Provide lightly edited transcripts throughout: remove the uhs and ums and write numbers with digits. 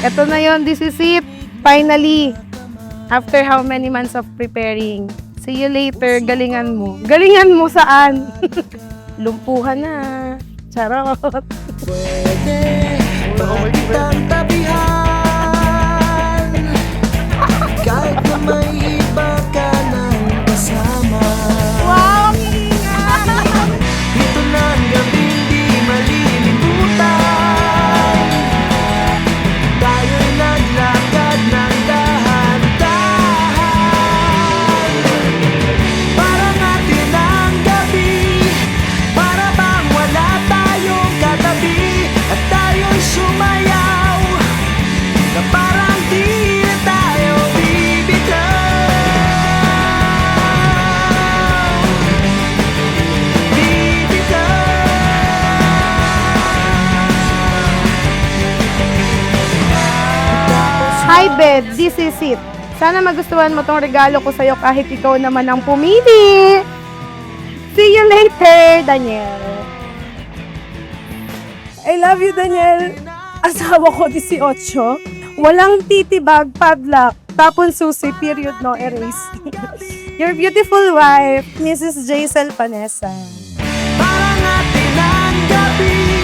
Ito na yon, this is it. Finally, after how many months of preparing. See you later, galingan mo. Galingan mo saan? Lumpuhan na. Charot. Pwede kitang tabihan kahit na may iba ka nang kasama. Wow, ingat! Ito na ang gabing di malilimutan. Tayo'y naglakad ng dahan-dahan. Parang atin ang gabi, para bang wala tayong katabi. At tayo'y sumayaw na parang di na tayo bibitaw. Hi, Bed. This is it. Sana magustuhan mo tong regalo ko sa'yo kahit ikaw naman ang pumili. See you later, Daniel. I love you, Daniel. Asawa ko 18. Walang titibag, padlock, tapon susi, period, no erase. Your beautiful wife, Mrs. Jaisel Panessa. Parang atin ang gabi,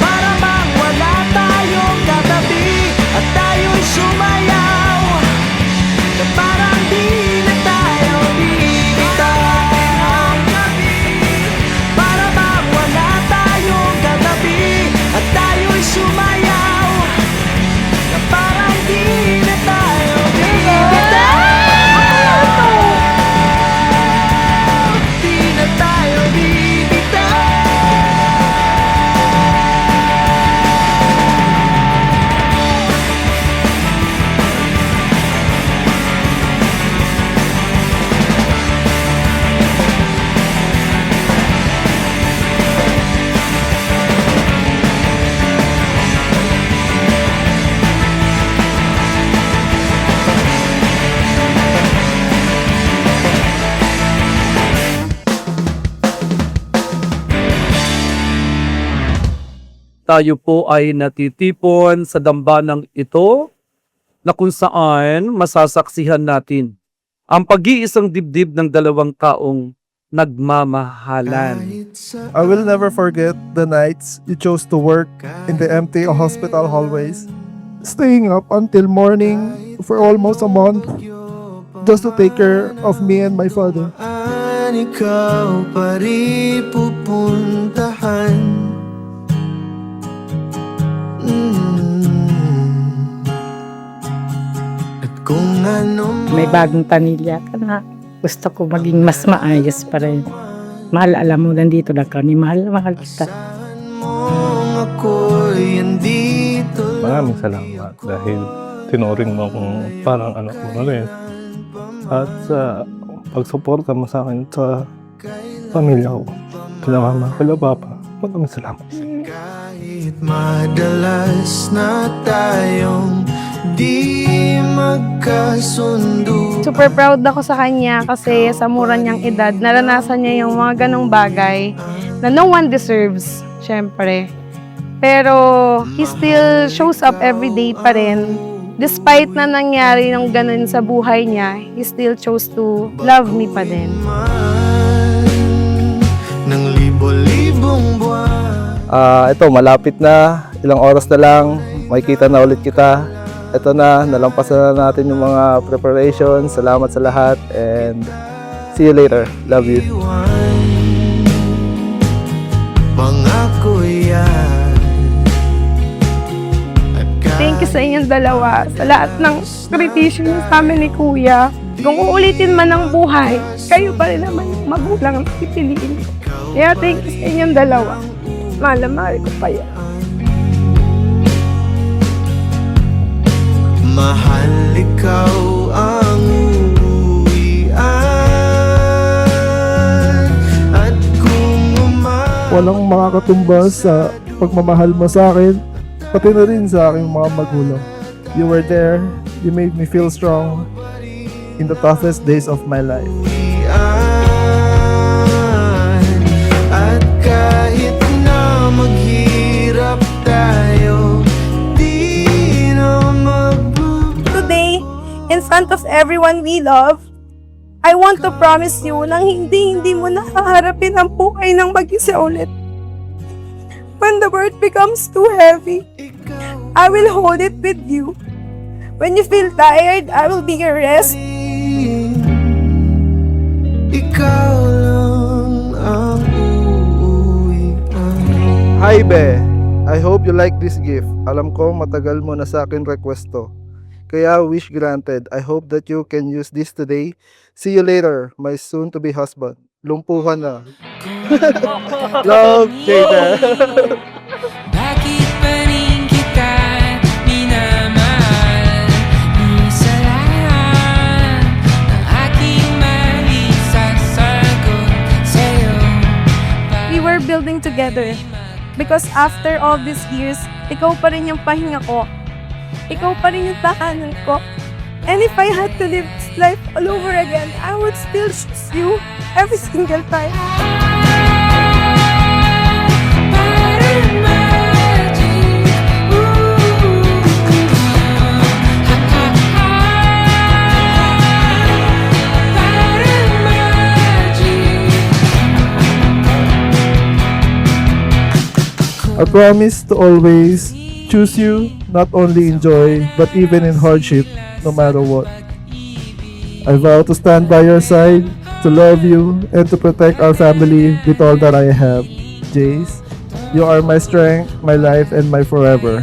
para bang wala tayong katabi. At tayo'y sumayaw na parang di na tayo bibitaw. Para bang wala tayong katabi. At tayo'y sumayaw na parang di na tayo bibitaw. Di na tayo bibitaw. Tayo po ay natitipon sa dambanang ito na kung saan masasaksihan natin ang pag-iisang dibdib ng dalawang taong nagmamahalan. I will never forget the nights you chose to work in the empty hospital hallways, staying up until morning for almost a month just to take care of me and my father. Ikaw pa rin pupuntahan. At kung ano May bagong pamilya ka na. Gusto ko maging mas maayos pa rin. Mahal, alam mo, nandito lang kami. Mahal kita. mong ako'y andito lang. Maraming salamat dahil tinuring mo akong parang anak mo na rin. At sa pagsuporta mo sa akin sa pamilya ko, kila mama, kila papa, maraming salamat. Kahit madalas na tayong di magkasundo. Super proud ako sa kanya kasi sa mura niyang edad, naranasan niya yung mga ganong bagay na no one deserves, syempre. Pero he still shows up every day pa rin. Despite na nangyari ng ganun sa buhay niya, he still chose to love me pa din. Ng libo-libong buwan. Ito, malapit na. Ilang oras na lang. Makikita na ulit kita. Ito na, nalampasan na natin yung mga preparations. Salamat sa lahat and see you later. Love you. Pangako yan. Thank you sa inyong dalawa, sa lahat ng kritisyon niyo sa amin ni Kuya. Kung uulitin man ang buhay, kayo pa rin naman yung magulang ang pipiliin ko. Kaya thank you sa inyong dalawa. Mahal na mahal ko pa yan. Mahal, ikaw ang uuwian. At kung Walang makakatumbas sa pagmamahal mo sa akin, pati na rin sa aking mga magulang. You were there. You made me feel strong in the toughest days of my life. at kahit na maghirap tayo, di na front of everyone we love, I want to promise you na hindi mo nakaharapin ang buhay ng mag-isa ulit. When the world becomes too heavy, I will hold it with you. When you feel tired, I will be your rest. Ikaw lang ang uuwian. Hi, Be! I hope you like this gift. Alam ko matagal mo na sa akin request to. Kaya wish granted. I hope that you can use this today. See you later, my soon-to-be husband. Lumpuhan na. Love, Jada. Bakit pa rin kita minamahal? Isa lang ang aking maisasagot sa'yo. We were building together. Because after all these years, ikaw pa rin yung pahinga ko. Ikaw pa rin yung tahanan ko. And if I had to live this life all over again, I would still choose you every single time. Parang magic, parang magic. I promise to always choose you, not only in joy, but even in hardship, no matter what. I vow to stand by your side, to love you, and to protect our family with all that I have. Jace, you are my strength, my life, and my forever.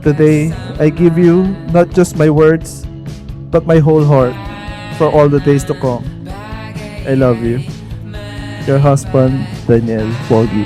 Today, I give you not just my words, but my whole heart for all the days to come. I love you. Your husband, Daniel Pogi.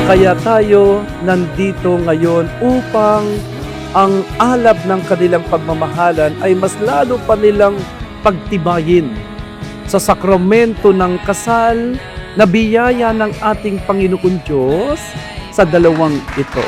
Kaya tayo nandito ngayon upang ang alab ng kanilang pagmamahalan ay mas lalo pa nilang pagtibayin sa sakramento ng kasal na biyaya ng ating Panginoon Diyos sa dalawang ito.